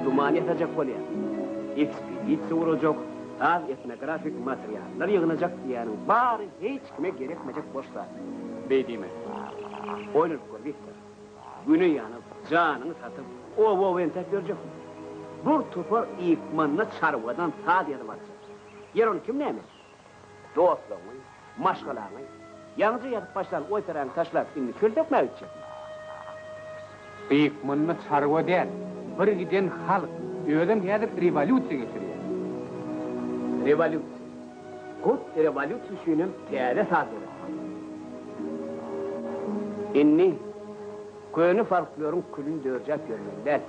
Duman yatacak oluyor. Ekspedisiya vuracak, az etnografik materyaller yığınacak diyenin bari hiç kime gerekmeyecek boşlar. Beydime. Oynur gör Viktor. Günü yanıp, canını satıp, o entep görecek. Bu tupar ikmanını çarvadan ta diye varacak. Yer onu kim neymiş? Dostluğunu, maşgalarını, yalnızca yatıp başlar oy tereni taşlar inni köl dökmeye gidecek. İkmanını çarva değil. Bir giden halk, ödem gelir revolüsiya geçiriyor. Revolüsiya. Kut revolüsiyasının teyade sazları. İnni, köyünü farklıyorum külünü dörcek görmeliler.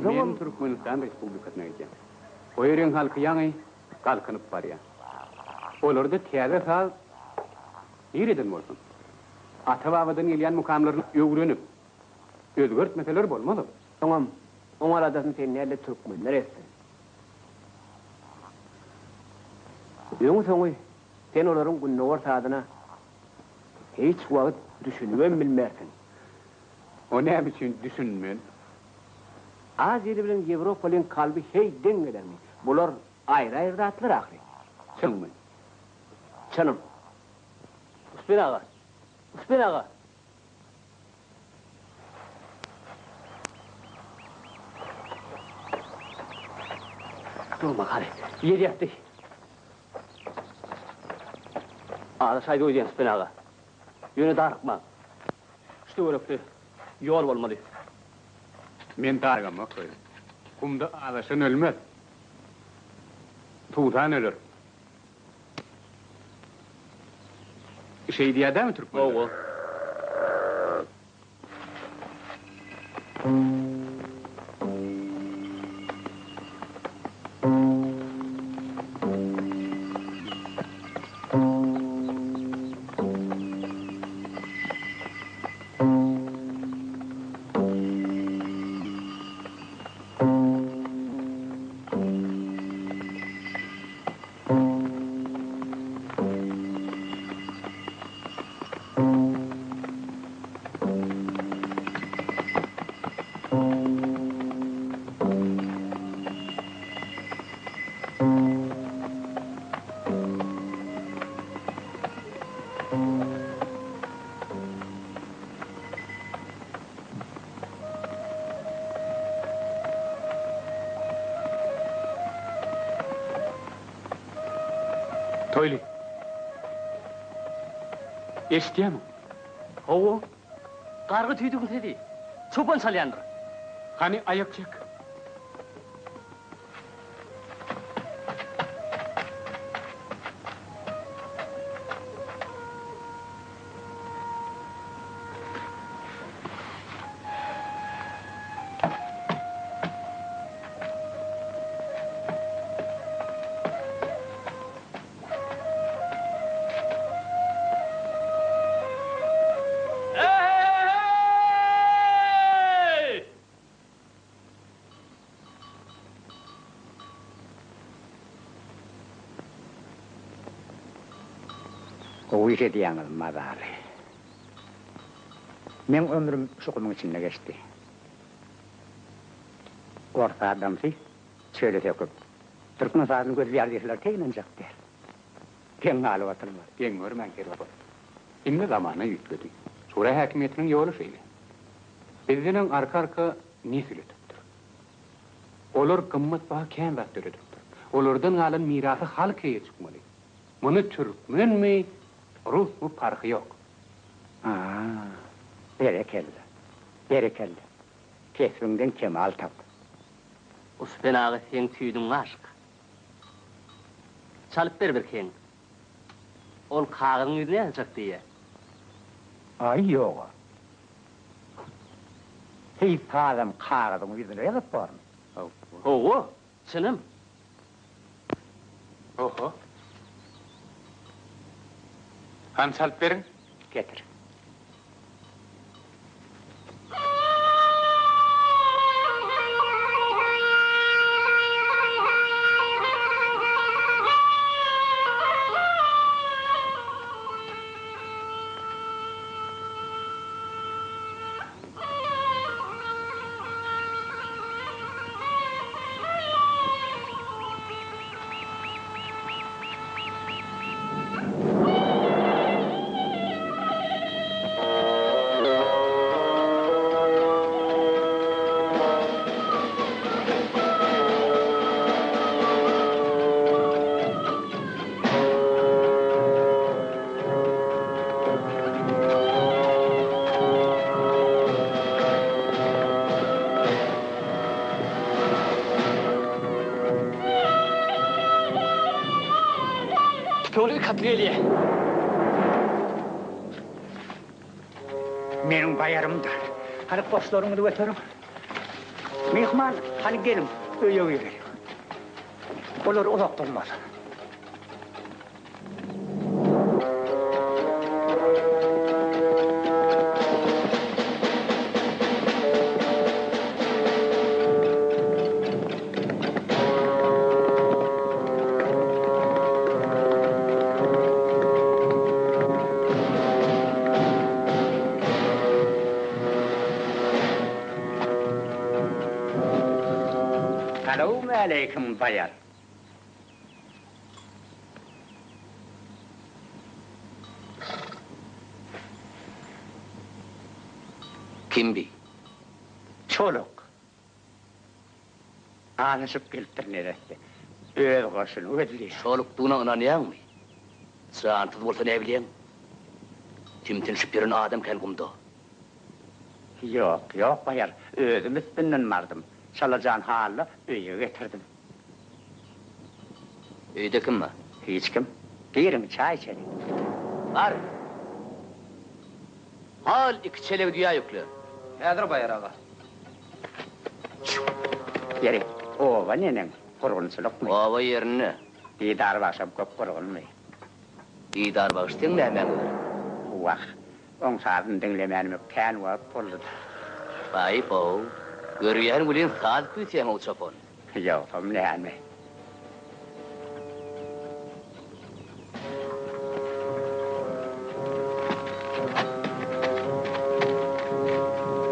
Men Türkmenistan Respublikasına gideceğim. O yerin halkı yanı kalkınıp var ya. Olur da teyade saz, nereden olsun? Ata-babadan gelen mukamlarını öğrenip, özgürtmeseler olmalı. Tamam, onun adasını seninle Türkmenler etsin. Yunus oğuy, sen onların günlü ortadına hiç vakit düşünüven bilmersin. O ne biçim düşünmen? Az yeri bilen Avrupalı'nın kalbi hey dengeler mi? Bunlar ayrı ayrı dağıtılır ahri. Çın mı? Çınım. Uspen ağa. Uspen ağa. Durma gari, yer yattı. Ağda sayda oydayan Uspen ağa. Yönü darıkma. İşte öyle yol olmalı. Men dargama koydum. Kumda ağlaşan ölmez. Tuğdan ölür. Şey diye değil mi Türkmen? Oğul. Toyli. Eştiye mi? Oğul. Kargı tüydüğün dedi. Çoban salyandır. Hani ayak çek. O işe diyanız mazarı. Men ömrüm şukumun içinde geçti. Orta adamsı, şöyle söküp. Türkmen sazını gözü yardıysalar teğlenecek der. Ken alı atılmaz. Ben görmen kere bak. İnne zamanı yükledi. Sonra hakimiyetinin yolu şeyle. Bizden arka nisili tuttur. Olur kımmet bağı ken vaktörü tuttur. Olurdan alın mirası halkaya çıkmalı. Bunu Türkmen mi, Rus mu farkı yok. Berekelle. Berekelle. Kesvinden kemal tap. Uspen ağa sen tüydün aşk. Çalıp ver bir ken. ol kağıdın yüzüne yazacak diye. Ay yok. Hiç adam kağıdın yüzüne yazıp var mı? Oğu, sınım. Oho. Hans alıp verin. Getir. Tolü katriyeliye. Benim bayarımdır. Hani postlarımı da öterim. Mihman, hani gelin, öyle verelim. Olur uzak durmaz. Selamun aleyküm bayar. Kim bi? Çoluk. Anışıp geliptir neresi. Öz koşun, ödlüyor. Çolukluğuna inanayan mı? Sırantıd bolsa ne bilen? Timtinşip birin adam kel gumda. Yok, yok bayar. Özüm üstünden vardım. Çalacağın halle öye getirdim. Öyde kim mi? Hiç kim? Girin çay içelim. Var. Hal iki çelek dünya yüklü. Nedir bayar ağa? Yeri, ova nenen, kurgunçuluk mu? Ova yerini. Didar başım köp kurgun mu? Didar bağıştın ne hemen olur. Vah, on saatini dinlemenim yok, ken var, pullu. Bayip o. Görüyen gülün saat kütüyen o çapon. Yok, tam ne mi?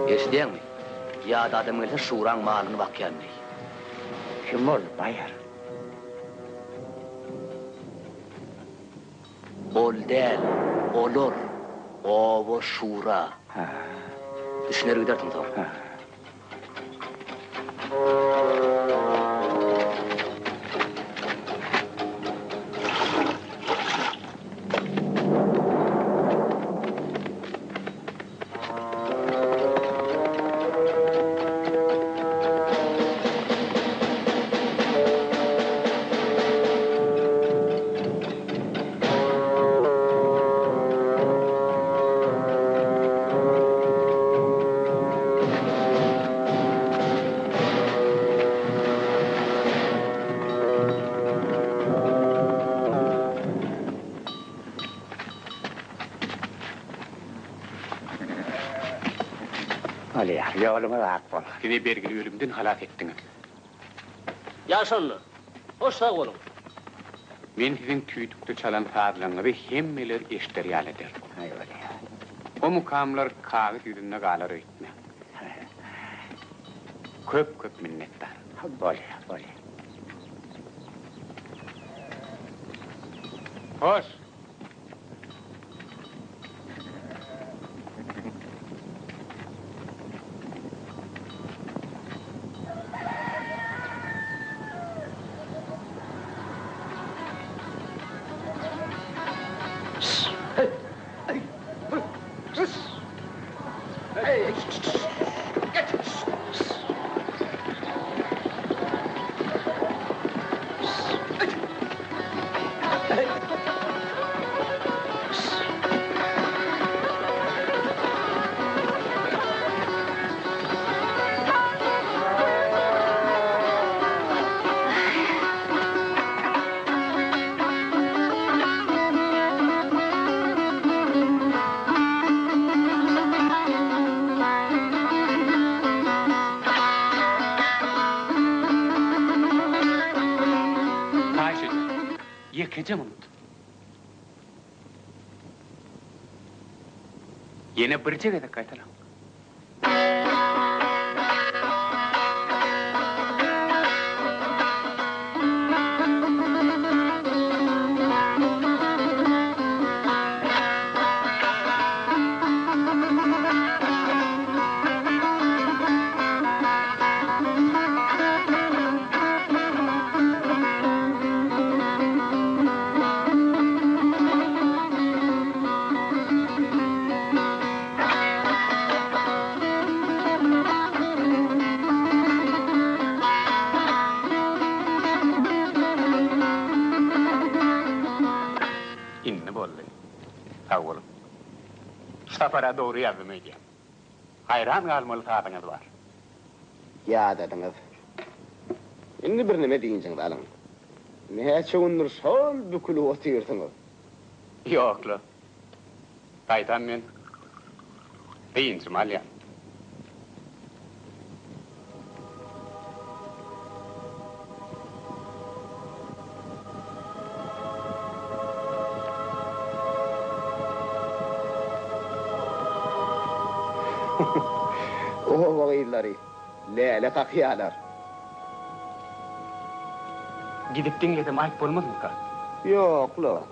Eşidiyen mi? Ya da adam gelse şuran malını bak gelmeyi. Kim ol bayar? Ol del, olur. Ovo şura. Ha, Düşüner giderdim tamam. ha. Ali ya, yoluma rahat bol. Sizi belgili ölümden halat ettiniz. Yaşanlı. Hoş sağ olun. Men sizin tüydükte çalan sazlarınızı hemmeler eşteriyal eder. Ay öyle ya. O mukamlar kağıt yüzünde galar öğütme. Köp köp minnettar. Bol ya, bol ya. Hoş. Yekece unut. Yine bir cegede kaytaram. İnni bolly. Sağ olun. Safara doğru yardım edeyim. Hayran kalmalı taatınız var. Ya dediniz. Indi bir nime deyinceğiz alın. Neçe gündür sol bükülü otuyorsunuz. Yoklu. Taytan men. Deyinçim alyan. O vakitleri, lele kakıyalar. Gidip dinledim ayıp olmaz mı ka? Yok lo.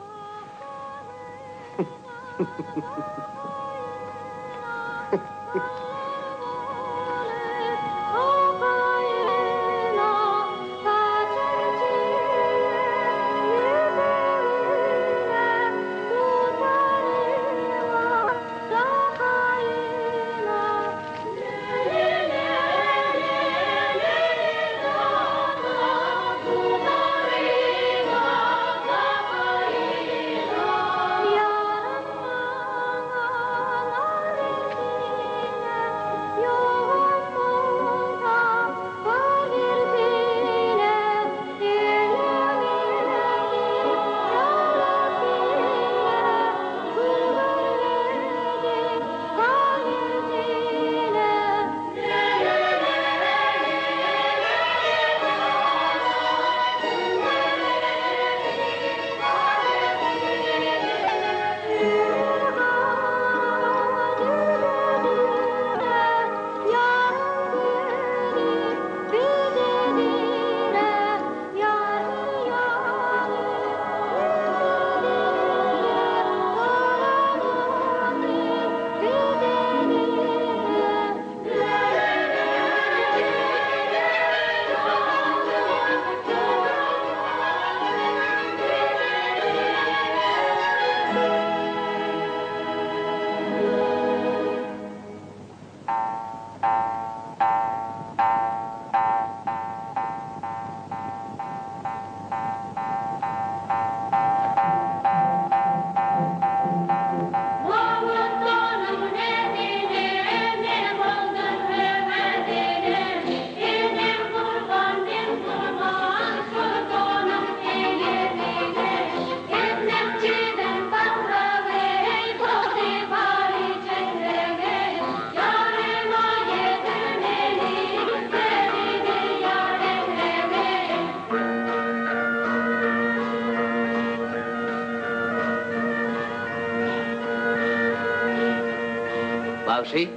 Bağışay,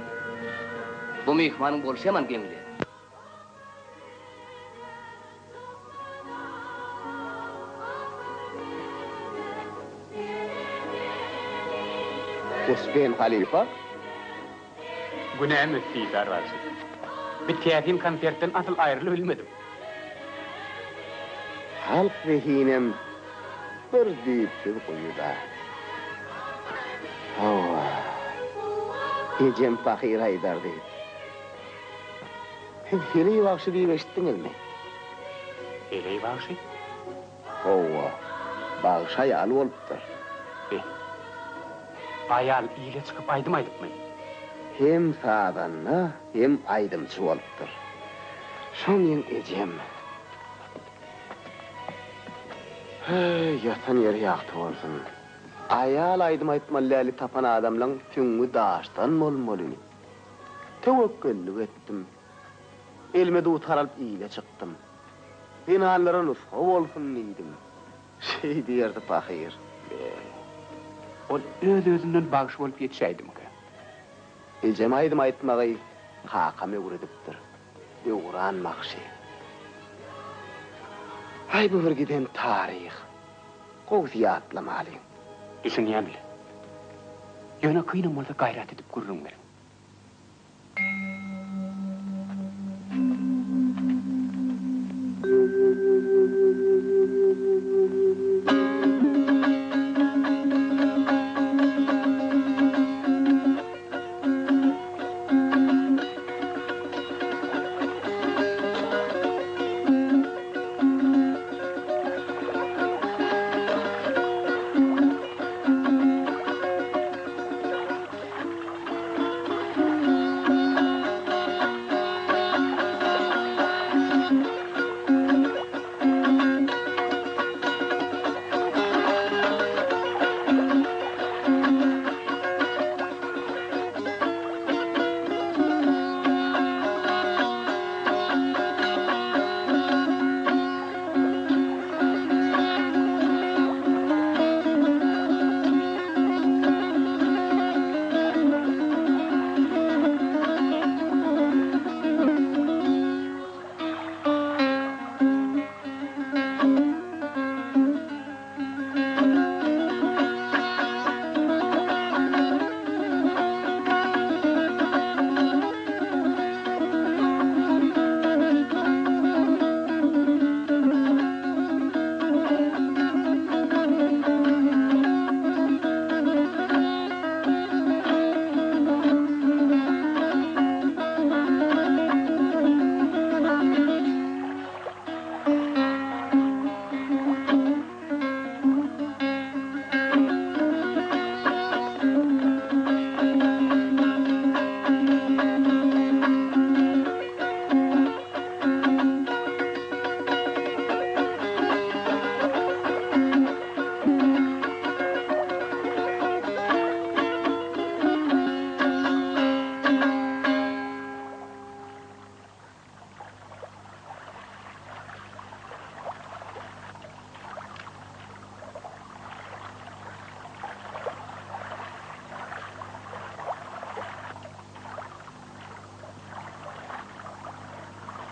bu mihmanın bolşa yaman gönlü. Osman Halifa, Günah müftidar var. Bir keyfim konsertten asıl ayrılı bilmedim. halk vehinem bir deyip koyu da. Hava, ecem fakir Haydar deyip. Heli vakşı deyip eşittiniz mi? Eleyi bağışay. Hava, bağışay alı oluptur. Ayal iyiyle çıkıp aydım aydıkmayın. Hem sağdanlı hem aydımçı oluptur. Şonun ecem. Yatan yeri yaktı olsun. Ayal aydım aytmallali tapan adamlan tüngü dağıştan molmolini. Tevekküllük ettim. Elime de utaralıp iyiyle çıktım. Binaların ufka olsun neydim. Şey diyerdi Pahir. Ol öz-özünden bağış bolup yetişeydi mi? Ecem aydım aytmagay hakam öwredipdir. Öwran makşy. Hay bu bir giden tarih. Gowsy atlamaly. İşin yemli. Yöne kıyınım olsa gayret edip gurrun verin.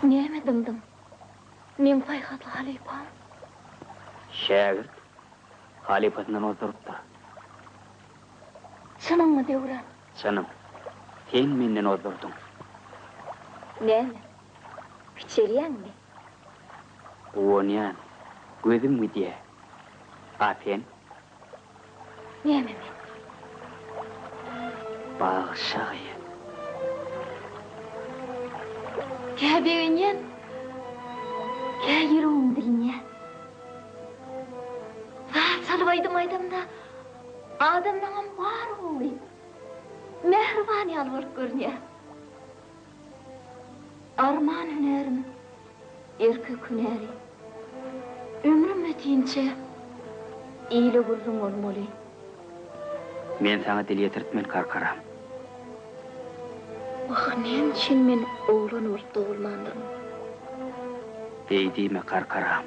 Näme dymdym? Men paýhatly halipam. Şägirt halipatyndan ozdurupdyr. Şununmy döwran? Sanım. Sen menden ozdurdun. Näme? Piçelýänmi? Oňan. Gözüm müdiye. Afen. Näme men? Bağışagy. Käbeňen. Käýürüm dilňe. Saat salbaýdym aýdymda. Adamdan bar boly. Mehriban ýalwaryp görnýär. Arman hünerim. Erkek hüneri. Ömrüm ötýünçe ýyly gurrun bolmaly. Men sana dil ýetirtmen karkaram. Näme üçin men oglan urtda bolmandym? Beýdime karkaram.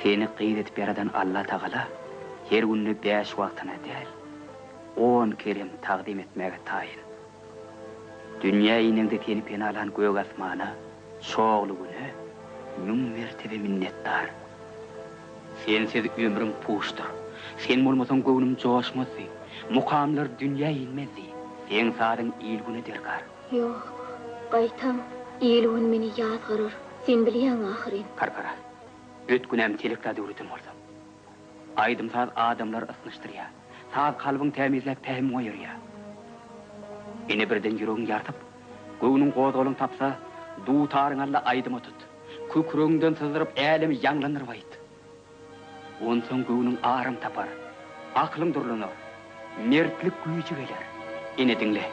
Seni qyýt etip beradan Allah Taala her günni 5 wagtyna däl 10 kerem taqdim etmäge taýyn. Dünýä ýyningde tenip alan gök asmana şogly güne mün mertebe minnetdar. Sensiz ömrüm puşdur. Sen bolmasaň göwnüm joşmasy, mukamlar dünýä ýynmezdi. Sen sadyň ýyl güne derkar. Ýok, gaýtam, ýyl gün meni ýazgyryr. Sen bilýän ahyryn. Karkara. Ötkünem telekda döwretim bolsa. Aýdym saz adamlar ısnışdyrýar. Saz kalbyň temizläp täm goýarýar. Ene birden ýüregiň ýartyp, göwnüň gozalyň tapsa, duwtaryň alla aýdyma tut. Kükrüňden sızdyryp älim ýanglandyryp. Onsoň göwnüň arym tapar. Aklyň durlanar. Mertlik güýji geler. Ene diňle.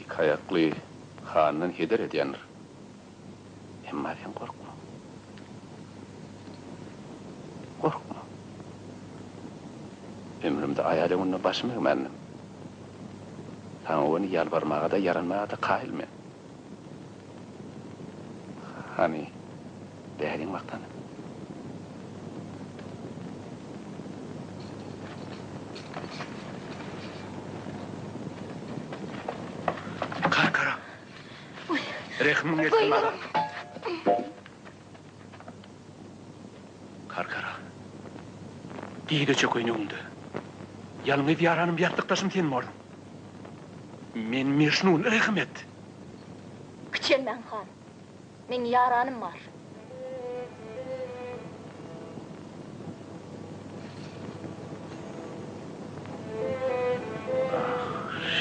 İki ayaklı hanının heder ediyanır. Emma sen korkma. Korkma. Ömrümde ayalımınla başım eğmendim. Sana onu yalvarmağa da yaranmağa da kahilme. Hani değerin vaktanı. Karkara. Rehmin etsin bana. Karkara. Deyde çok oynayımdı. Yalnız yaranım yattıktaşım sen mi oldun? Men Mecnun rehmet. Küçelmen han. Men yaranım var.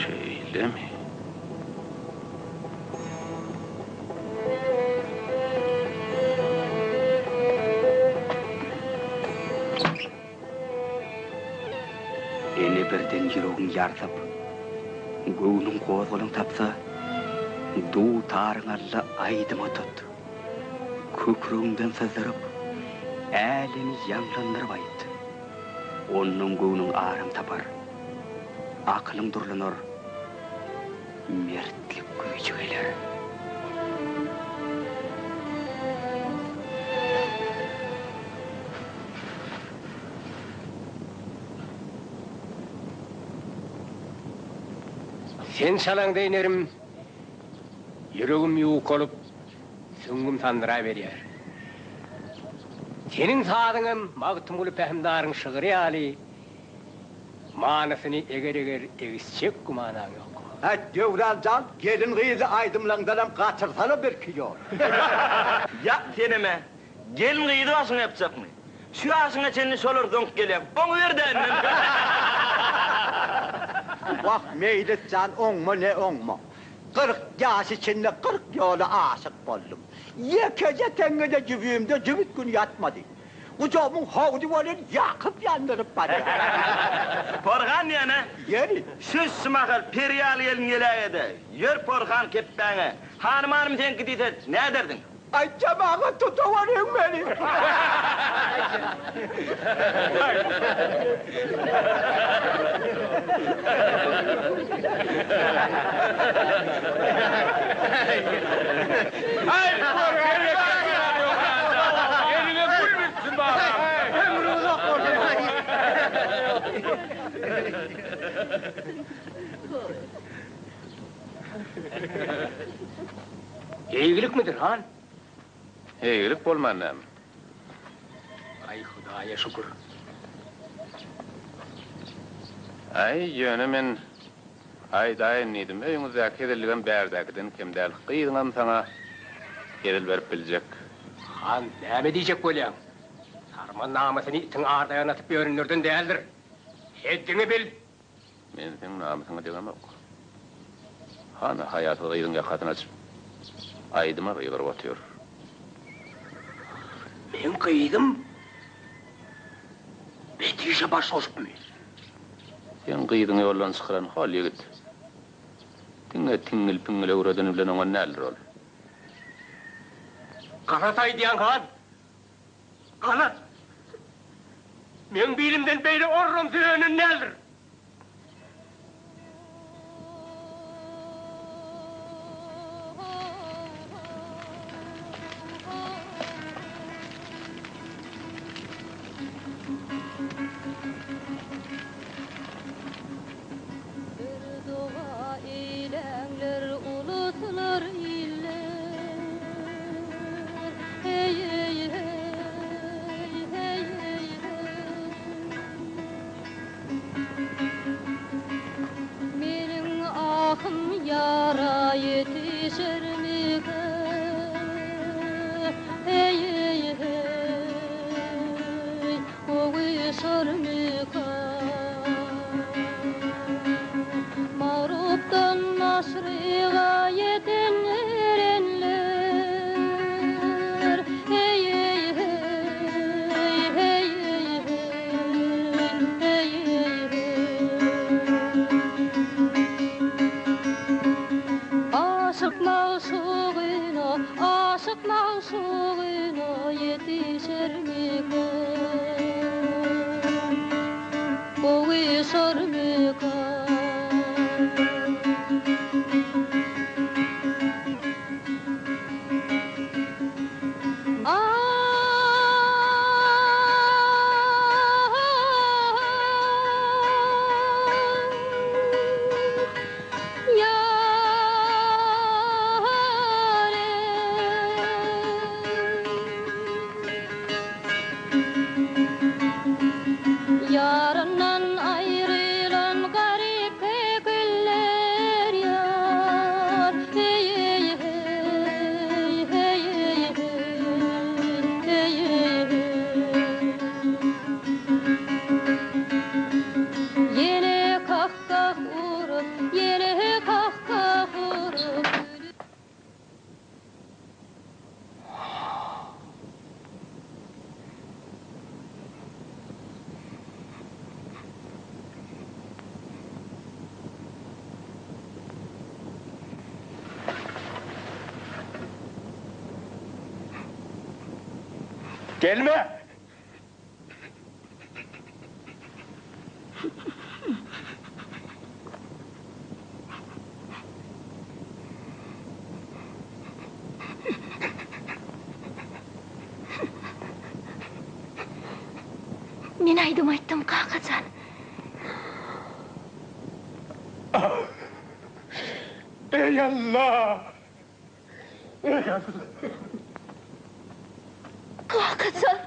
Şeyle mi? Ene birden yüreğin yartıp, göğünün kozgulun tapsa, doğu tarıngalla aydıma tut. Kökrüğünden sızdırıp, älini yanlandırıp ayıt. Onun göğünün ağrım tapar, akılın durlanır, mertlik gücü gelir. Sen çalan deynerim, yüreğim yuğuk olup, süngüm sandıra veriyer. Senin saadığın mağıtım olup ehimdarın şığırı ali, manasını eger egisçek kumanan yok. Devrancan, gelin kıyızı aydımlandıram kaçırsana bir kiyo. Ya seneme, gelin kıyıdı asını yapacak mı? Şu asına senin solur donk gelen, onu ver de emmem. Bak meyletcan on mu ne on mu? 40 yaş içinde 40 yolu aşık oldum. Yekece tengede cübüğümde cübüt gün yatmadı. Ucağımın havdi volun yakıp yandırıp bana. Porhan yana, Yeri. söz sımakal periyal elin gelağede. Yör Porhan keppene. Hanım sen gidiyset, ne derdin? Ay cemağa tutuvarın beni. Ay Porhan! Yerine gülmüşsün bana! Ömrünüze korkun! İyilik midir han? Eygilik bolmanam. Ay Hudaya şükür. Ay yönü men aydayn idim. Öýüňizdäki edilgen bärdäkden kimdäl gyýdyňam sana edil berip biljek. Han näme diýjek bolýan? Sarman namasyny itiň ardaýan atyp ýörünlerden däldir. Heddiňi bil. Men seň namasyňy diýemok. Hana hayaty gyýdyňa katyn açyp aydyma gyýgyryp otýar. Men kıydım. Betişe baş oluşupmy. Sen gyýdyň ýoldan çykyran hal ýigit. Diňe tiňil piňil öwreden bilen oňa näler ol? Kanatay diýen han. Kanat. Men bilimden beýle orrum süýenen nädir? aşığına yetişer mikan? Boğuşar mikan? Yarından ayrılan garip güller yar. Hey hey hey hey hey hey Yine kahkah vurup, yine kahkah vurup Gelme! Men aytdım kakacan. Ey Allah! Ey Allah! Kakacan.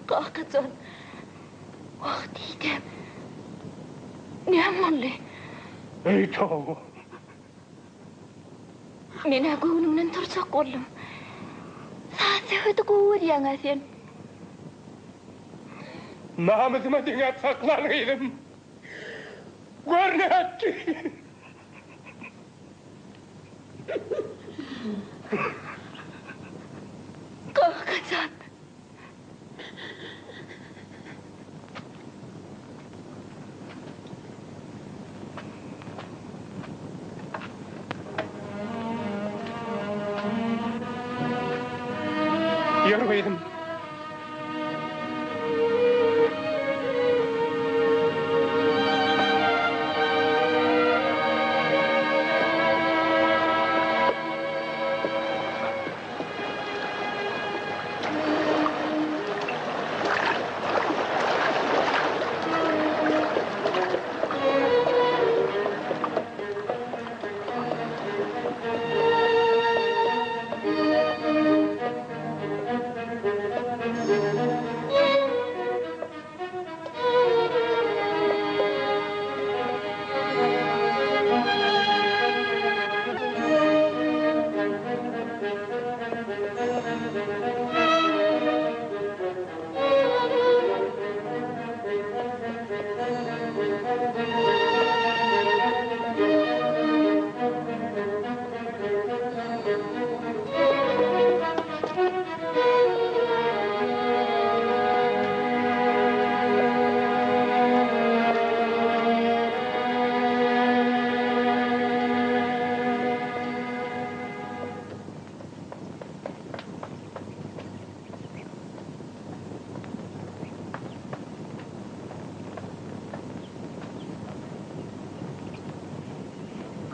Kakacan. Wagt idem. Näme Ey çoğu! Men agunumdan tursak oldum. Saat kuur yang sen. Namusuma dine saklanıydım. Gör ne etti? Kakacan. Yürüydim.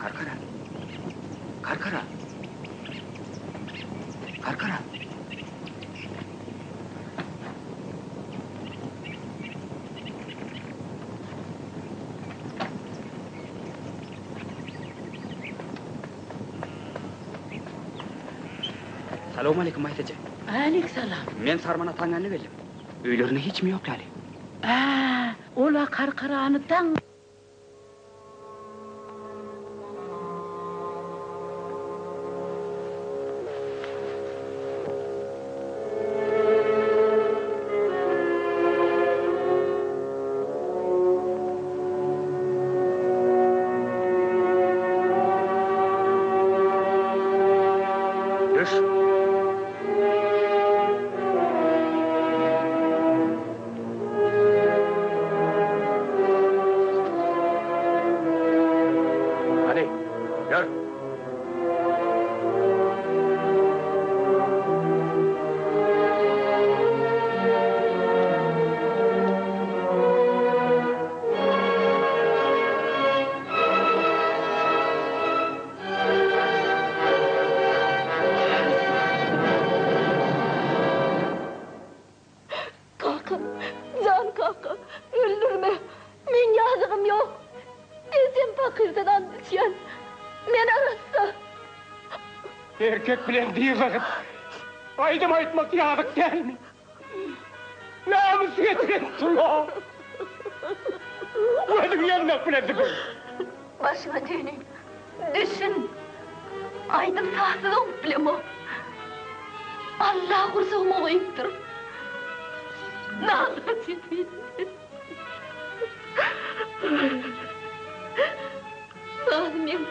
Karkara. Karkara. Karkara. Selamun aleyküm Aytece. Aleykümselam. Men Sarman'a tanganını bellim. Öylerine hiç mi yok lali? Ola karkarağını tan. erkek bilen değil vakit. Aydım aytmak yadık değil mi? Namus getirin tula. Ödüm yanmak bilendi bu. Başına dönün. Düşün. Aydım sahsız olup bilem o. Allah kursuğuma koyuptur. Nazım etmeyin. Nazım'ım,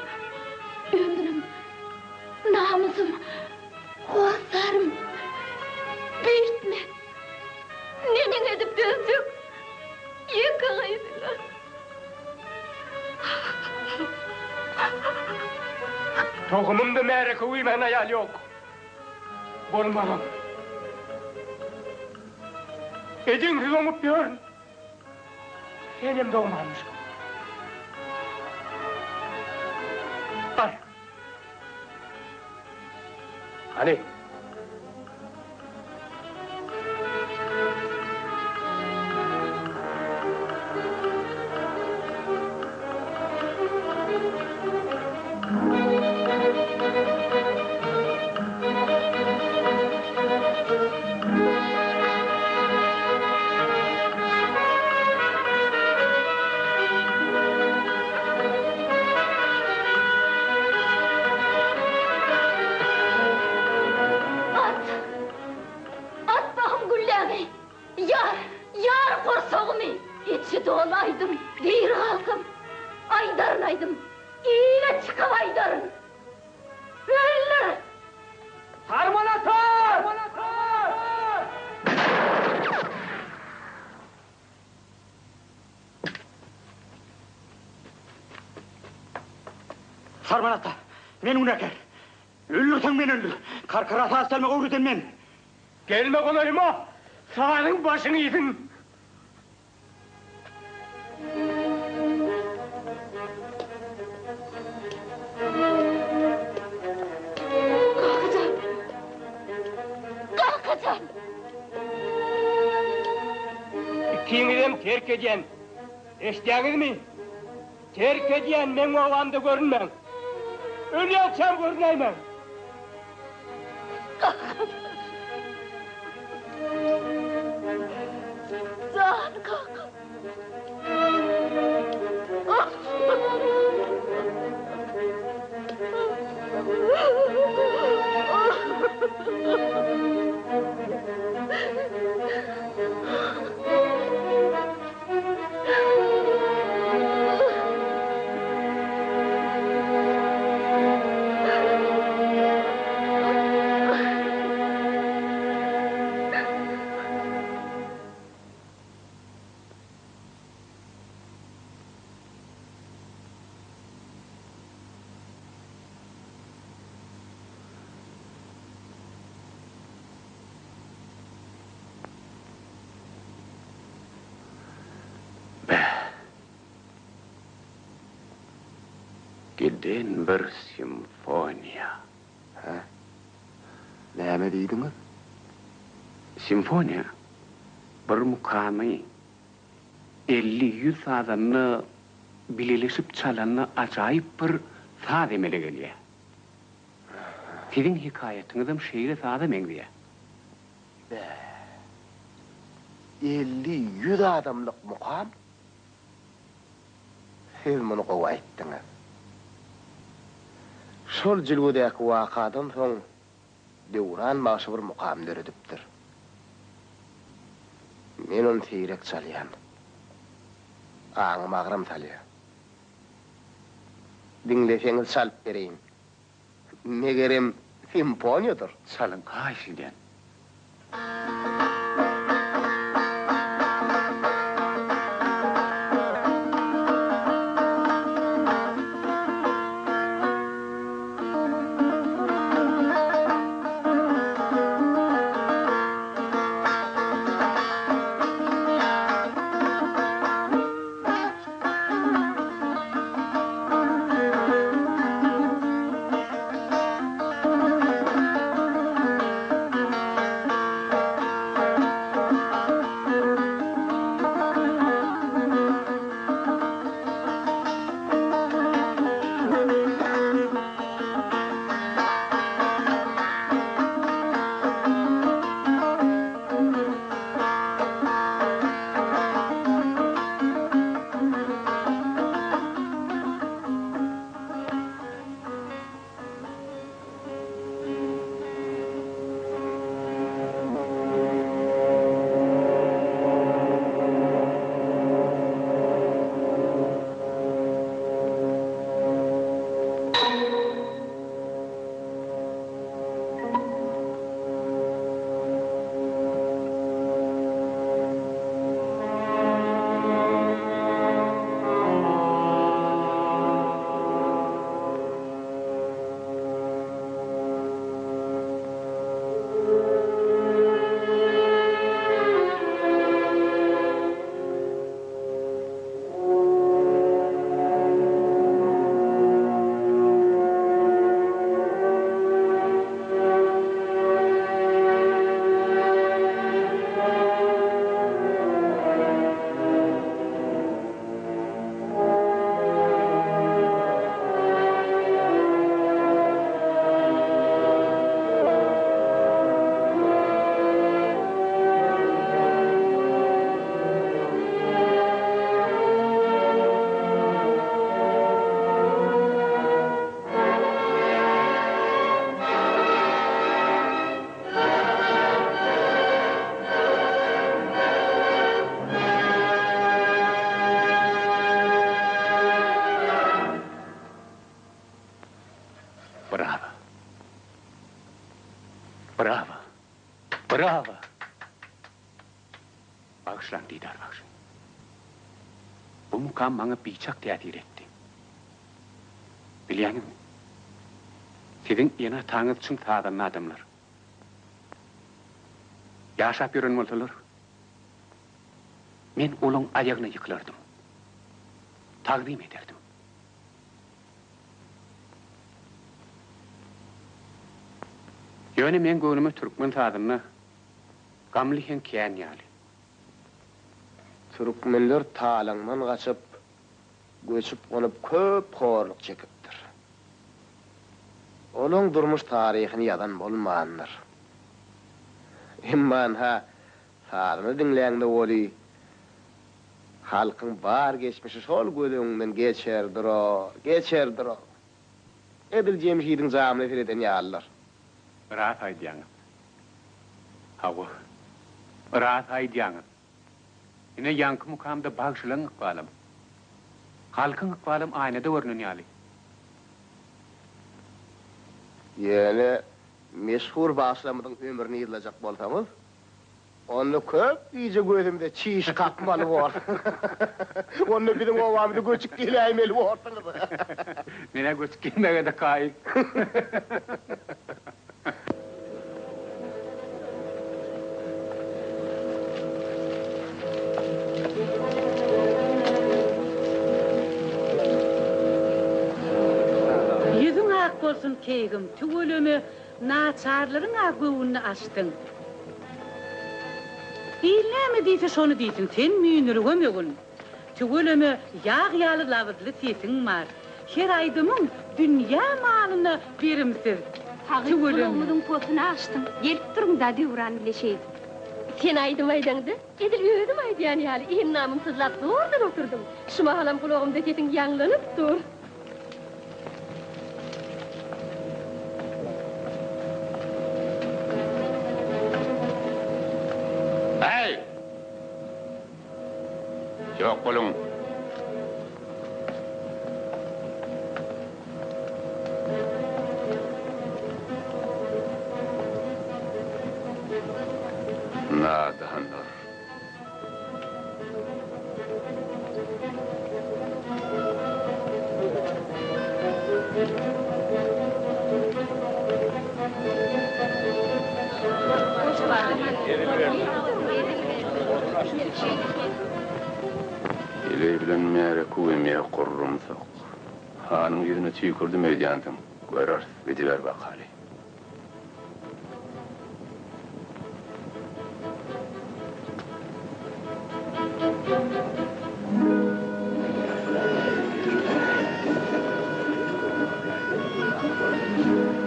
ömrüm, namusum, kovaslarım, büyütme. Nenin edip dözecek, yıkaydılar. Tohumumda meğreke uymayan hayal yok. Bolmağım. Edin olup görün. Elim doğmamış. Al. Hani? Yar korsoğumu, içi dolaydım, değil halkım. Aydarınaydım, iyiyle çıkıp aydarın. Öyle! Sarmanatar! Sarmanatar, men unaker. Öldürsen men öldür. Karkara sağ selme uğruten men. Gelme kolayıma, sağının başını yedin. Kalkacağım. İkiniz terk ediyen, eşdeğiniz mi? Terk ediyen men oğlandı görünmem. Ölü akşam görüneyim. Zan kalk. Giden bir simfoniya. Ha? Näme diýdiňiz? Simfoniya bir mukamy 50-100 adamny bileşip çalanny ajaýyp bir saz emele gelýär. Sizin hikaýatyňyzam şeýle saz emeňdiýär. 50-100 adamlyk mukam. Siz muny gowy aýtdyňyz. Şol jilgudäki wakadan soň Dewran maşy bir mukam döredipdir. Men onu seýrek çalýan. Aňyma agram salýar. Dinleseňiz çalyp bereýin. Megerem simfoniýadyr. Çalın gaýşydan. Bravo. Bağışlan Didar, bağışlan. Bu mukam bana biçak teatir etti. Bilýäňizmi? Sizin ýene taňyz üçin taýdan adamlar. Yaşap ýören bolsalar, men olaň aýagyna ýyklardım. Taqdim ederdim. Ýöne men göwnüme türkmen taýdyna gamlyhen kän ýaly. Türkmenler talanman gaçyp, göçüp olup köp horluk çekipdir. Olaň durmuş taryhyny ýadan bolmandyr. Imman ha, sarını dinleýäňde boli, halkyň bar geçmişi şol gödüňden geçerdir o. Edil jemşidiň jamly eden ýallar. Rahat aýdýaňyz. Hawa. Rahat aýdýaňyz. Ine yankı mukamda bağışlan ıkbalım. Halkın ıkbalım aynada görünün ýaly. Ýöne meşhur bağışlamydyň ömrüni ýyzlajak bolsamyz, onu köp iýje gözümde çiş kakmaly bor. Onu biziň owamyda göçüp gelýärmeli bolsaňyz. Mene göçüp gelmege de kaýyp. Bolsun keýgim, tügölemi naçarlaryň agöwüni açdyň. Diýlämi diýse şonu diýsin, sen müýnürgem ýogul. Tügölemi ýag ýaly lawızly sesiň bar. Her aýdymyň dünýä malyny berimsiz. Tügölemiň posyny açdyň. Gelip durun da döwran bileşeýiz. Sen aýdym aýdandy, edil özüm aýdýan ýaly iň namymsyzlap durdan oturdum. Şuma halam kulagymda sesiň ýanglanyp dur. Yok bolun. Nadahanlar. Bilen mere kuvvemeye korrumsak. Hanım yüzüne tüykürdüm evdiyandım. Görür, bediver bakali.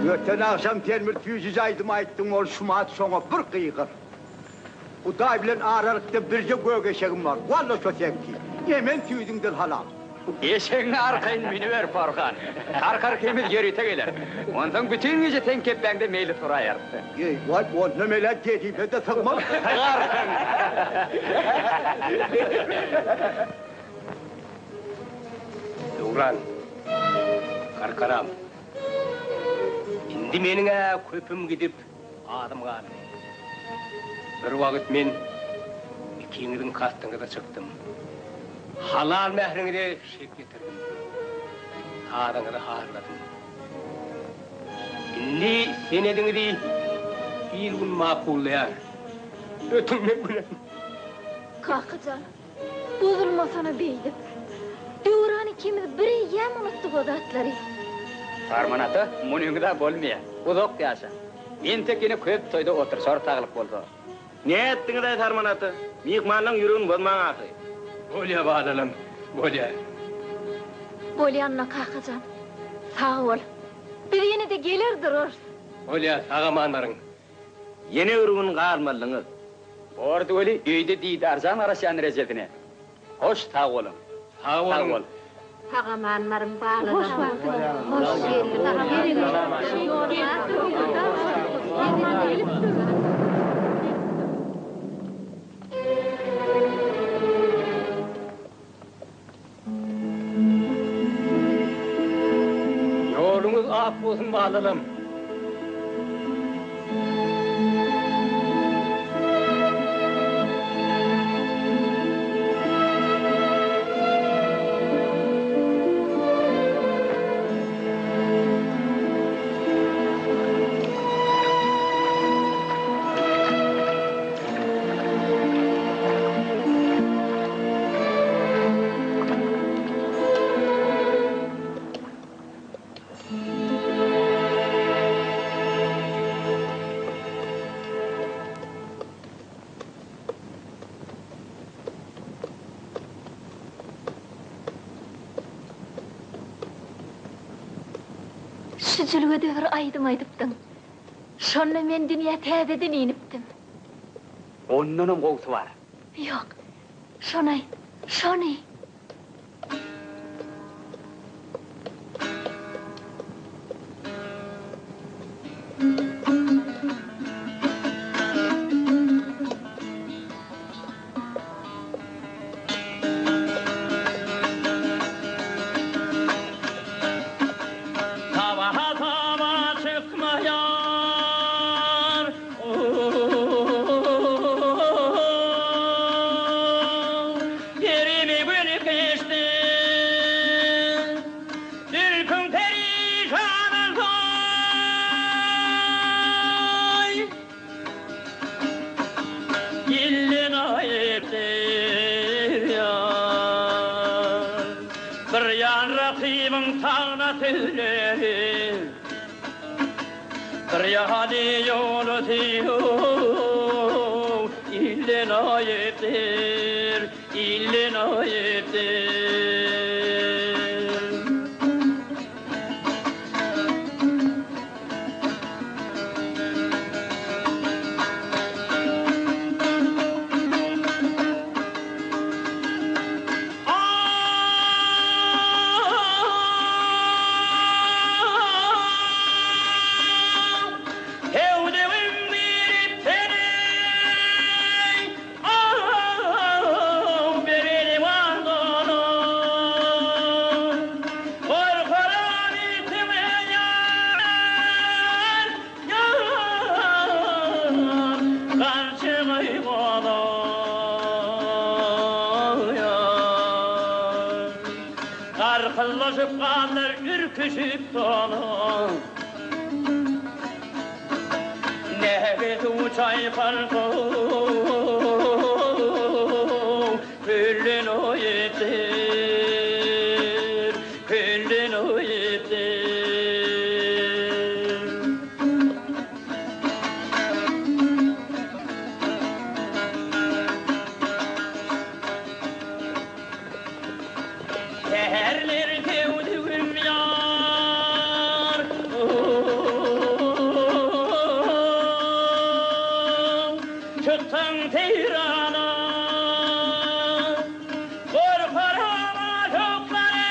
Öten akşam termir tüyüzüz aydım ayttım ol şumat soňa bir kıygır. Uday bilen aralıkta birce gögeşegim var. Valla kötekki. Hemen tüydündür halal. Eşeğini arkayın miniver Farkan. Karkar kemil geri tegeler. Ondan bütün gece tenkep bende meyli turayar. Vay o nemeler dediğime de takmam. Karkan. Döwran. Karkaram. Indi meniňe köpüm gidip adam galy. Bir wagt men ikiňiziň kastyňyza çykdym. Halal mehriňi de şek getirdim. Tadaňyzy harladym. Indi sen ediňdi bir gün makullar. Ötünmek bilen. Kakacan, bozulmasana beydim. Döwran ikimiz biri ýam unutdyk o zatlary. Farmanatı munuyunda bolmaya. Uzak yaşa. Men tekini köp toyda otur, sonra tağılıp boldu. Ne ettiňiz de Sarmanatı? Mihmanyň ýürügini bozmaň aky. Bolya balalam, bolya. Bolyanna Kakacan, sağ ol. Biz ýene de geler durur. Bolya, sagamanlaryň. Yeni ürügün galmalyňyz. Orada öyle öýde diýdarjan araşan rezetine. Hoş sağ olun. Sağ olun. Hagamanlarym bağlanan. Hoş Yolumuz ak bolsun bağlalım. Şu jülgede bir aýdym aýdypdyň. Şonda men dünýä täzeden inipdim. Ondanam gowsy bar. Ýok. Şonay, şony. Hadi yolu diyor, ille nayettir, ille nayettir. Arkalaşıp kalır ürküşüp dolu Nefes uçay farkı Küllün o yetir Küllün o yetir Seherler tevdüğüm yar Çıktın Tehran'a Korkarama çokları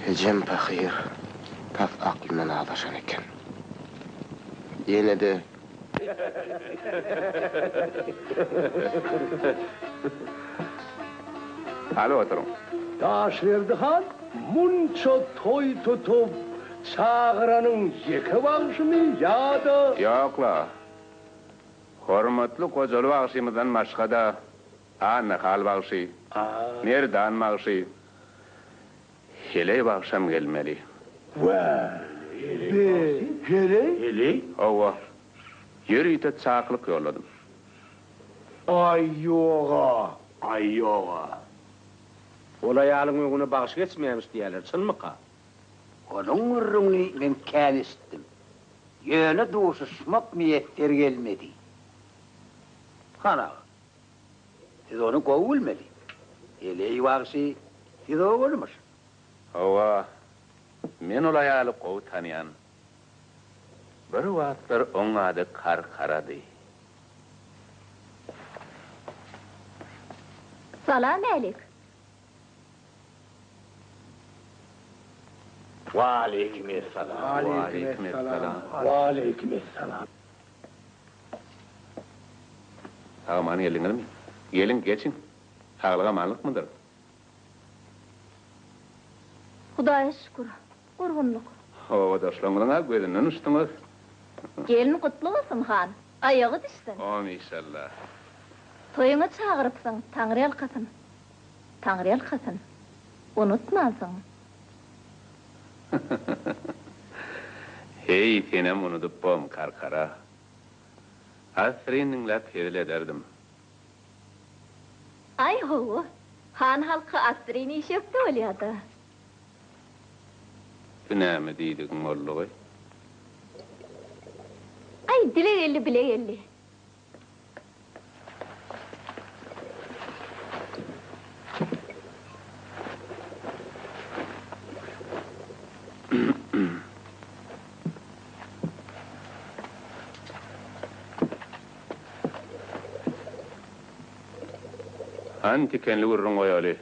Hecem Pahir, taf aklından ağlaşan eken. Yine de... Alo oturun. Taşverdihan, munça toy tutup çağıranın yeki bağışımı ya da... Yokla. Hormatly kocaly bagşymyzdan başga-da ana hal bagşy. Nereden bagşy? Hele bagşam gelmeli. Hele? Owa. Ýerite çaqlyk ýolladym. Ay yoga. Ola ýalyň öňüne bagş geçmeýämis diýerler, çynmyka? Onun ürünü ben kän istdim. Yöne duşuşmak niyetleri gelmedi. Hana, siz onu kovulmeli. Hele ivaqsi, siz o olmuş. Ova, men ol ayalı qovu tanıyan. Bir vaatlar on adı Karkaradı. Salam alik. Aleykümselam. Aleykümselam. Ağamanı gelinir mi? Gelin, geçin. Sağlığa manlık mıdır? Hudaya şükür. Gurgunluk. Ova doşlanğına gözünün üstüne. Gelin kutlu olsun han. Ayağı düşsün. Amin inşallah. Toyuna çağırıpsın. Tanrı alkasın. Tanrı alkasın. Unutmansın. Hey, senem unutup bom Karkara. Asrininle tezil ederdim. Ay ho. Han halkı asrini işepti olyadı. Günahımı deydiğin olluğu. Ay dile gelli bile gelli. Han tikenli urrun oyalı.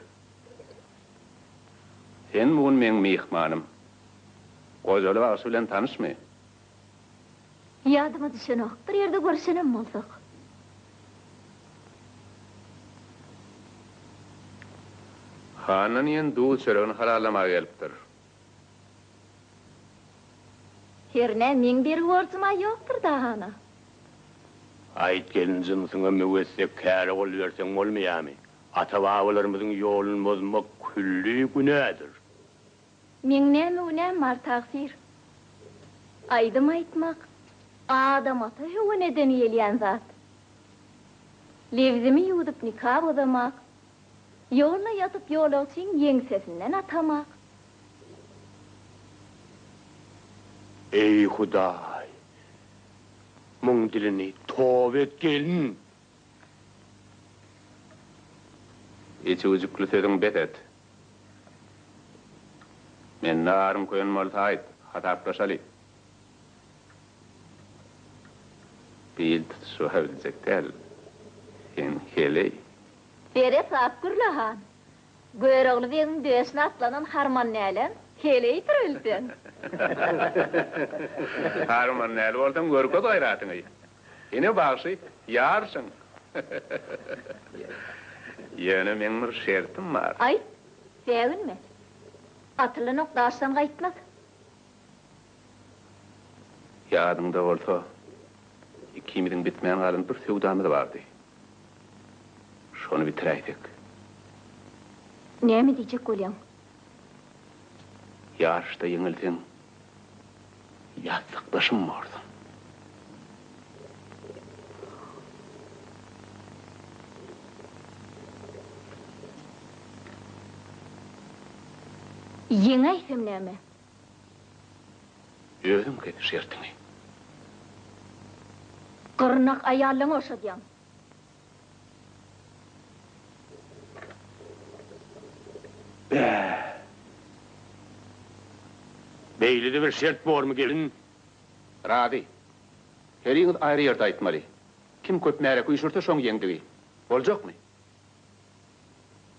Sen bugün men mihmanım. Qozalı bağısı bilen tanışmı? Yadıma düşen ok. Bir yerde görüşenem olsak. Hanan yen duğul söröğünü haralama geliptir. Herne min bir borcuma yoktur da hana. Ait gelincin sana müvessek kâre ol versen olmayami. Ata-babalarımızın yolunu bozmak külli günahdır. Min ne var taksir. Aydım aytmak. Adam ata hüve nedeni yeliyen zat. Levzimi yudup nikah bozamak. Yoluna yatıp yol için yengsesinden atamak. Ey Huday! Mun dilini tov et gelin. İçi ucuklu sözün bet et. Men narım koyun molta ait, hataplaşalı. Bil su hevdicek del. Sen heley. Bere saat gürlahan. Göğroğlu verin döşüne atlanan harman nelen, heleyi tırılsın. Harman nel oldum görkö doyratını. Yine bağışı yarsın. Yine men bir şertim var. Ay, sevinme. Atılınıp daştan kayıtmaz. Yadımda olsa, ikimizin bitmeyen halin bir sevdamız vardı. Şonu bitireydik. Ne mi diyecek olayım? Yarışta yenildin, yastıktaşım mı orada? Yeŋaysem näme? Özüm ki şertini. Gırnak ayarlaŋa oşadýan. Beýlide bir şert bormy gelin? Radi. Heriňiz aýry ýerde aýtmaly. Kim köp märek uýşursa şoň ýeňdigi. Boljakmy?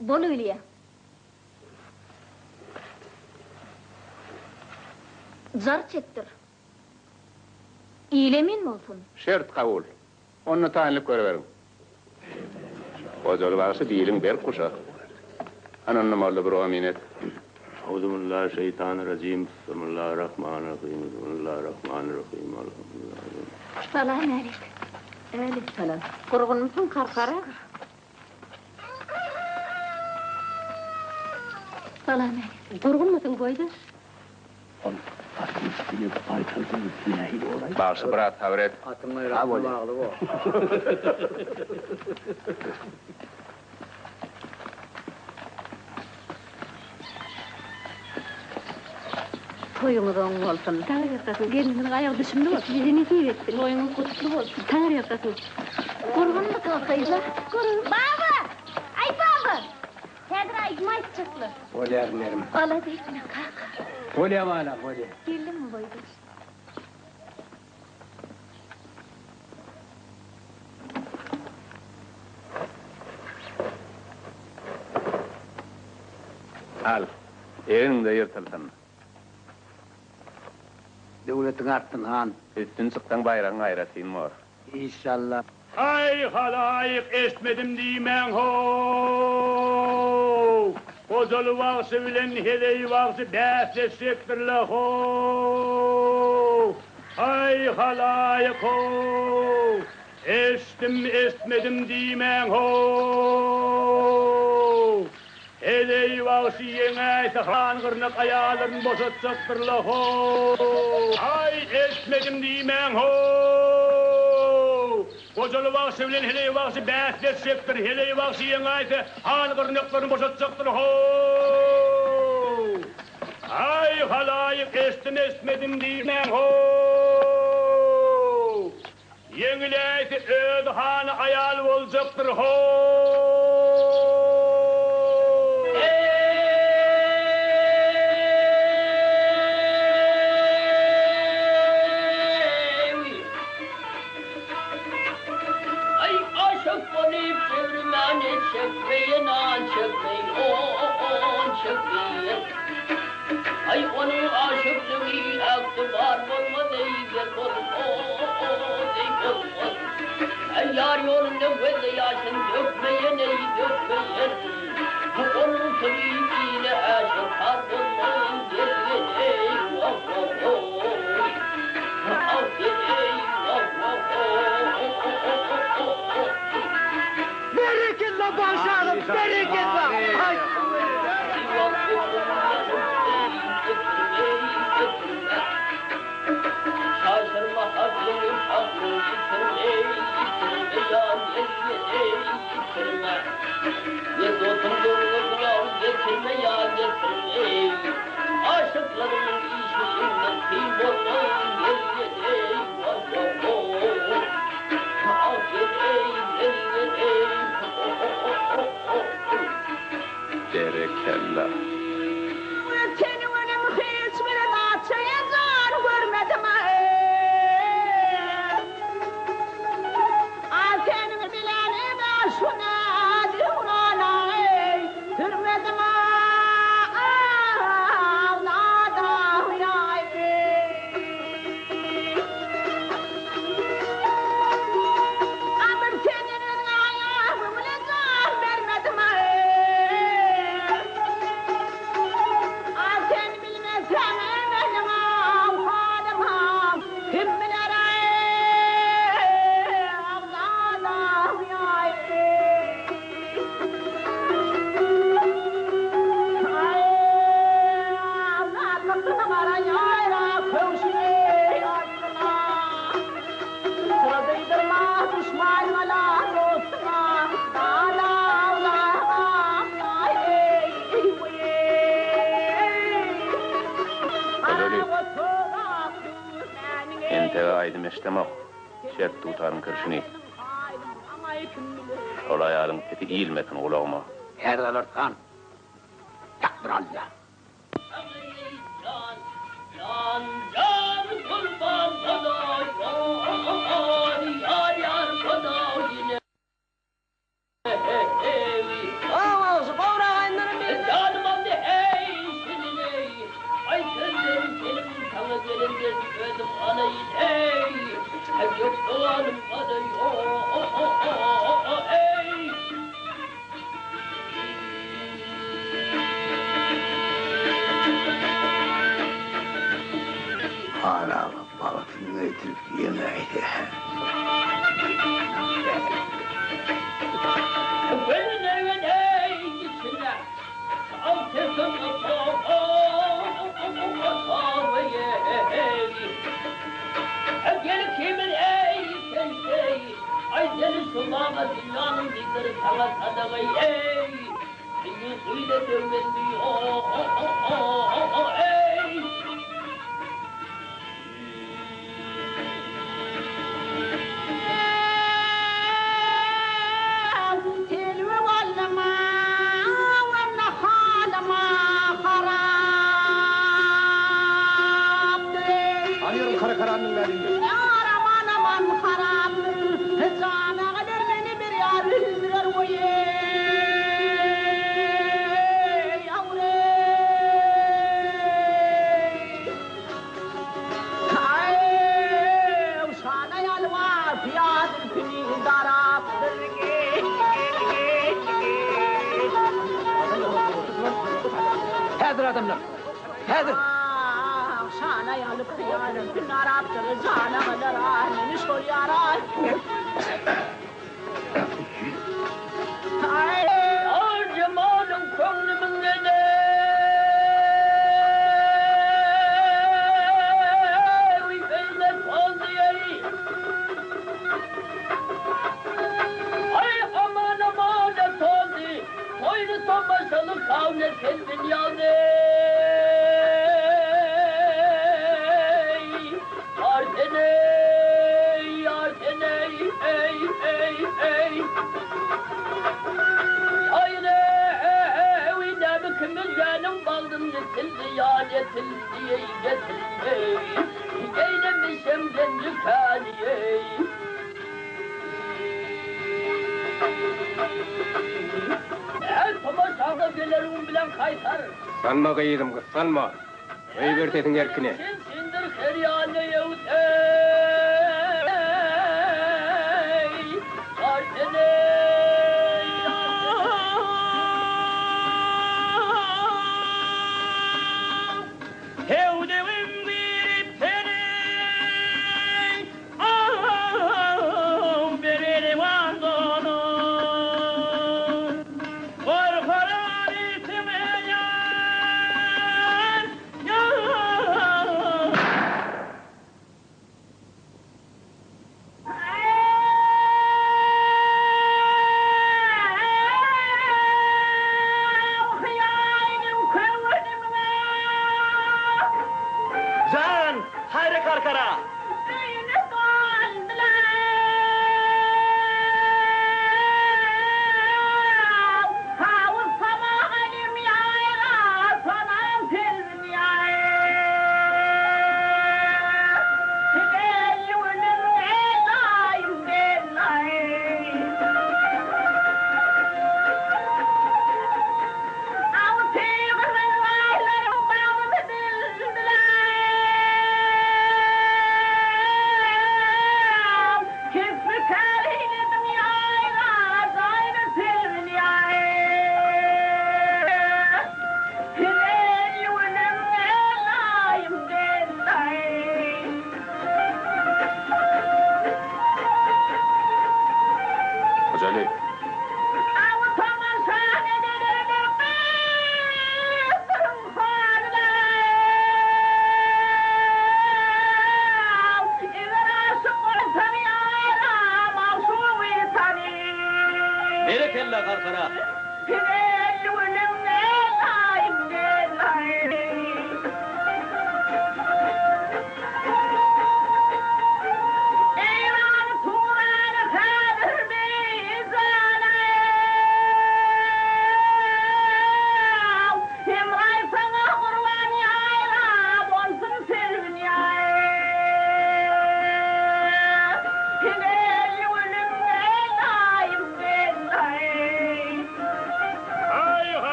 Bol öýlýär. Zar çektir. İyilemin mi olsun? Şert kabul. Onu taýinlik göreberin. Gozaly bagysy diýilim ber kuşa. Ananna malla bir amin et. Euzubillahimineşşeytanirracim. Bismillahirrahmanirrahim. Bismillahirrahmanirrahim. Salam aleyküm. Aleykümselam. Gurgun musun Karkara? Salam aleyküm. Gurgun musun boyda? Başı bırak tavret. Atımla rakı bağlı o. Toyuňuz oň bolsun. Taňry ýakasy geliniň aýagy düşümde bolsun. Ýerine giýetdi. Toyuňuz kutly bolsun. Taňry ýakasy. Gurgun musun kayza? Gurgun. Baba! aydım aytacaklar. Olerlerim. Ala deytme kalk. Olya bana, olya. Geldim mi boydaş? Al, evin de yırtılsın. Devletin arttın han. Üstün çıktan bayrağın ayrasın mor. İnşallah. Ay halayık esmedim diýmän ho. Kozalı vağsı bilen heleyi vağsı bäsleşek birle ho. Ay halayık ho. Esmedim diýmän ho. Heleyi vağsı yeňäýse han gyrnak aýalaryn boşatjak birle ho. Ay esmedim diýmän ho. Kocalı vağsı bilen heleyi vağsı bäsleşekdir, heleyi vağsı yeňäýse han gyrnaklaryny boşatjakdyr ho. Ay halayık esmedim diýmän ho. Yeňiläýse öz hany aýal boljakdyr ho. Ay onun aşıklığı aktı var olmadı iyiyet olmaz. Ay yar yolunda böyle yaşın dökmeyen ey dökmeyen. Bu onun tabiiyle aşık har olmayın gelin ey vah vah vah. Affet ey vah vah vah. Bereketla başarım, bereketla. Ay. Şaşırma haklıyım haklıyım yitirme ya yitirme. Ye dostum doğru kulağı getirme ya getirme. Aşıkların işinden kim olmayın gel ey vah vah vah. Affet ey gel ey. Berekella. Aydım eştemek, şert tutarın kırşını. Şol ayalın teti iyilmetin kulağıma. Her alırsan, takdir Allah. Can kurban bana yar bana yine. Ağız bağıra aynlarım bir canım aldı hey senin ey. Ay senden senin sana gelin de ödüm anayın hey. Hep yok doğanım bana ey. Hala balıkını ötürüp yemeydi. Benim evin ey içinde altın gel kimin ey sen ay seni sulama dünyanın dikleri sana sadakayı ey seni suyla dövmen diyor ey. تلو والما والنهار Yar aman aman haram, cana kadar beni bir yar bildirir o Häzir adamlar, häzir! Şana yalıp kıyarım, gün araptır, cana kadar meni şol yarar. Ay, cemalım könlümün gene. Uy, beyler oldu yeri. Ay, aman aman et oldu. Oyunu tomaşalı kavne kendin yandı. Yetildi, yetildi, eylemişim genci kâniye. Tomaşağı gelerim bilen kaytar. Sanma kıyıdım kız, sanma. Eybertetin erkine. Sindir heryane yevte.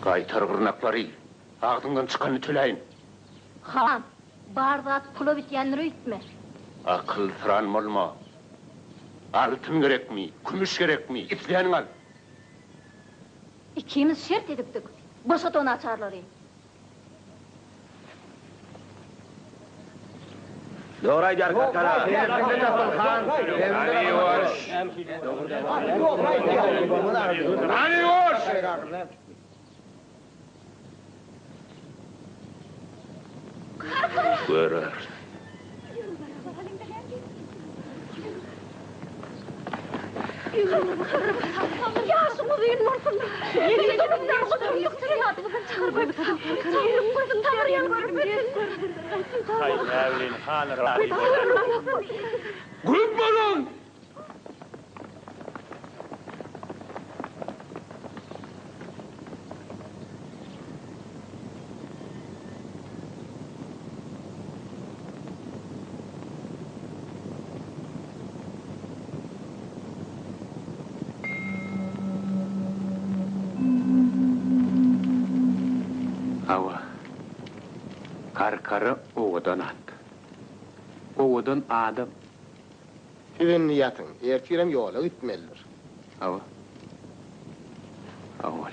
Kaytar gırnakları, Ağzından çıkanı tüleyin. Halam, barzat pula bityenleri ütme. Akıl sıran olma. Altın gerek mi, kümüş gerek mi? İpleyenin al. İkimiz şert edipdik. Boşat onu açarları. Doğraydı arkadaşlar. Hani hoş. Hani hoş. Görer. Yaşım uzayın morsun. Yeni dönümler uzun yoktur ya. Çağırmayın. Çağırmayın. Gözüm tanırıyan görüp. Hay evlin hanır abi. Gülüp lan. Hava. Karkarı oğudan at. Oğudan adam. Sizin niyatın, ertirem yola gitmelidir. Hava. Hava.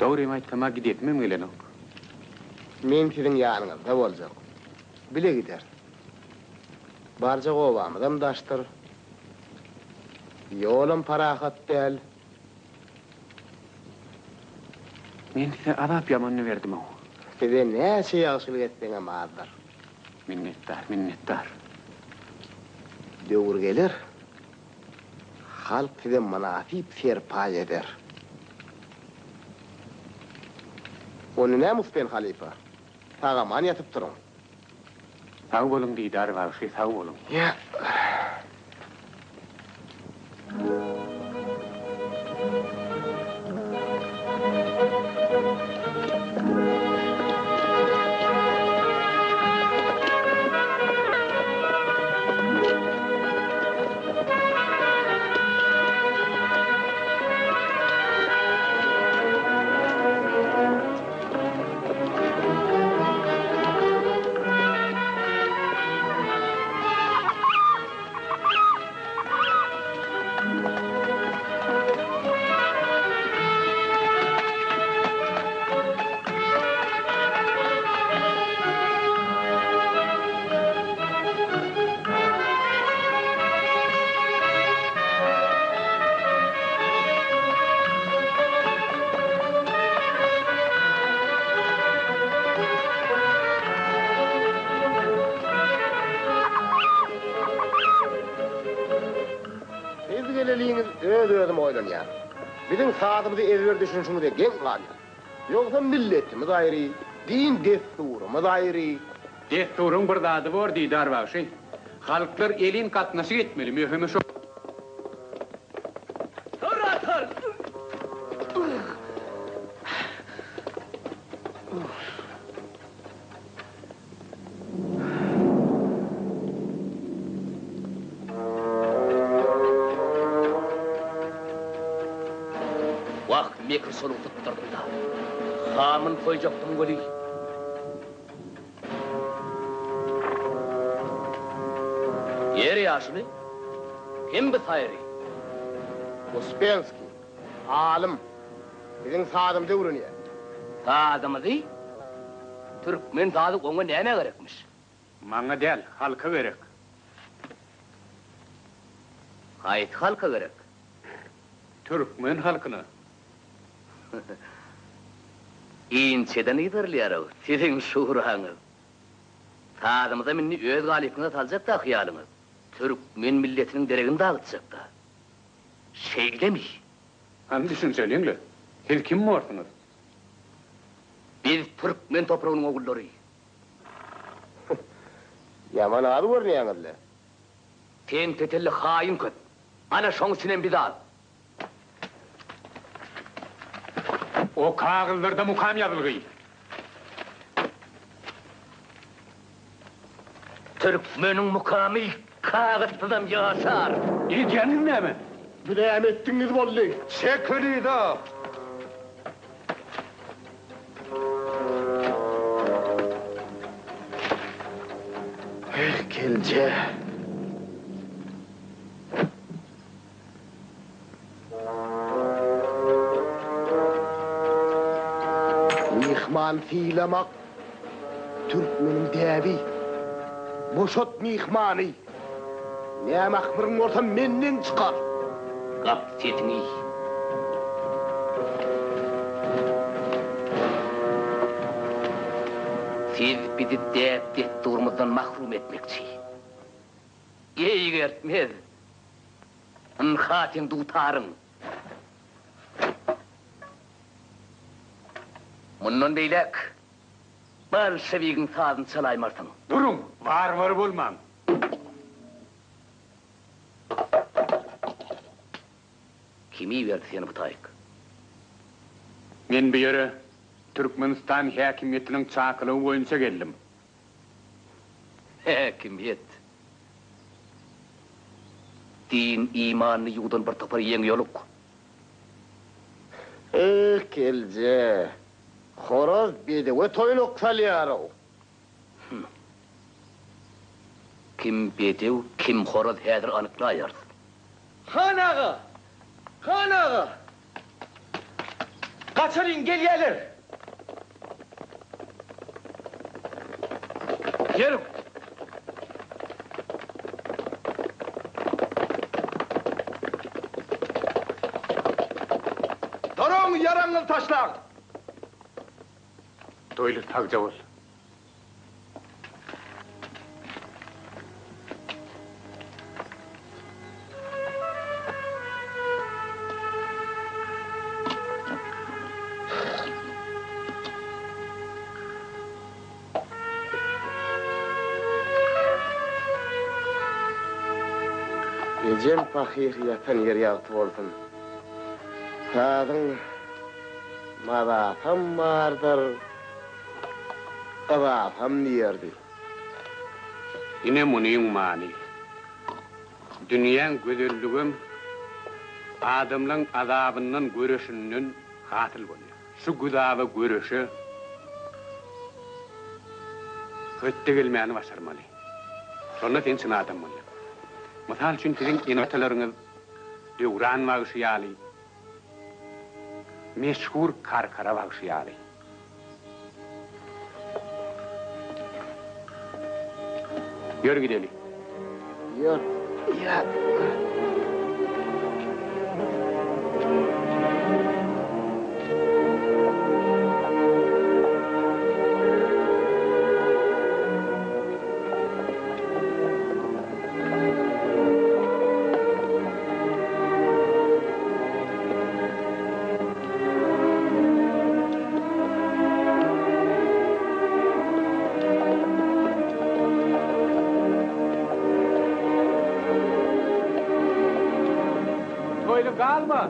Doğru aytama gidetmem gelen ok. Men sizin yanınızda bolacak. Bile gider. Barca ovamıdan daştır. Yolum parahat değil. Men size azap yamanını verdim o. Size ne şey yaxşılık ettiğine mağdur. Minnettar. Dövür gelir. Halk size münafip serpay eder. Onu ne muspen halifa? Tağaman yatıp durun. Sağ olun Didar var, sağ olun. Ya. Özüm oylanýar. Bizim saatymyzy ezber düşünşüňiz gen galýar. Ýogsa milletimiz aýry, din desturumyz aýry. Desturun bir zady bor Didar bagşy. Halklar elin katnaşy etmeli, möhimi şu. Dur! Mekir solup tutturdum da. Hamın koyacaktım golü. Yeri yaşlı. Kim bu sayri? Uspensky, alim. Bizim saatymda uranýar. Saatymyzy? Türkmen saady oňa näme gerekmiş? Maňa del, halka gerek. Hayt halka gerek. Türkmen halkyna. İnçeden iderlýär, siziň şuhraňyz. Saadymyza minni öz galypyna taljak da hyýalyňyz. Türkmen milletiniň deregini dağıtjak da. Şeýlemi? Hem düşünseliňle. Siz kim bolsunuz? Biz Türkmen topragynyň ogullary. Yaman ady görnýäňizler. Sen tetelli haýyn köp. Ana şoň üçin biz al. O kağızlarda mukam yazılgıy. Türkmenin mukamı kağıtlıdan yaşar. Diýenin näme? Bilem ettiniz bolly. Çekili da. Kelce. Mihman fiilemak Türkmenin däbi. Boşot mihmany. Näme akbyrın orta menden çıkar. Gap tetini. Siz bizi däp durmazdan mahrum etmekçi. Eýgertmez. Hatin dutarın. Mundan beýlek. Bolşevikin sazyny çalaýmarsın. Durun, var bolmam. Kimi berdi seni bu taýyk? Men bu ýere Türkmenistan häkimetiniň çakylygy boýunça geldim. Häkimet. Din imanny ýudan bir tapar ýeň ýoluk. Kelce. Horoz bedewe toýluk salýar. Kim bedew, kim horoz häzir anyklaýar. Hanaga! Hanaga! Kaçırın gelýärler. Yerim. Durun yaraňyzy taşlaň. Toýly tagja bol. Ecem pahir yatan yer ýagty bolsun. Sadyň mazafam bardyr. Azafam diýerdi. Ine munyň many. Dünýäň gözelligim adamlaryň azabyndan göreşinden hasyl bolýar. Şu güzaba göreşi hötte gelmäni başarmaly. Şonda sen çyn adam bolýar. Misal üçin siziň enatalaryňyz döwran bagşyýaly. Meşhur karkara bagşyýaly. Ýör gideli. Ýör. Ya. Toýly galma.